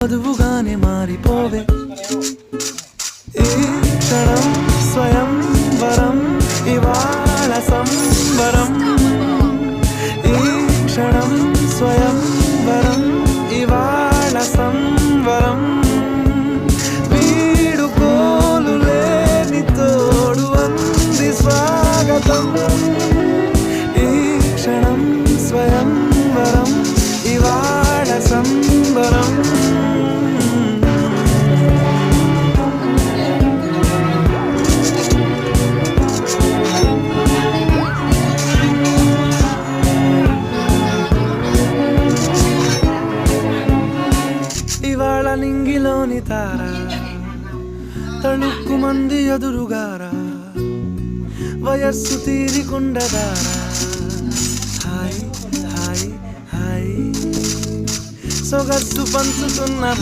మధువుగానే మారిపోవే ఈ క్షణం స్వయం వరం ఇవాళ సంబరం ఈ క్షణం స్వయం వరం ఇవాళ సంబరం వీడుకోలు లేని తోడు అంది స్వాగతం ఈ క్షణం స్వయం వరం ఇవాళ సంబరం ఇవాళ నింగిలోని తార తళుక్కు మంది ఎదురుగారా వయస్సు తీరికుండదారా హాయ్ హాయ్ హాయ్ సొగస్సు పంచుతున్న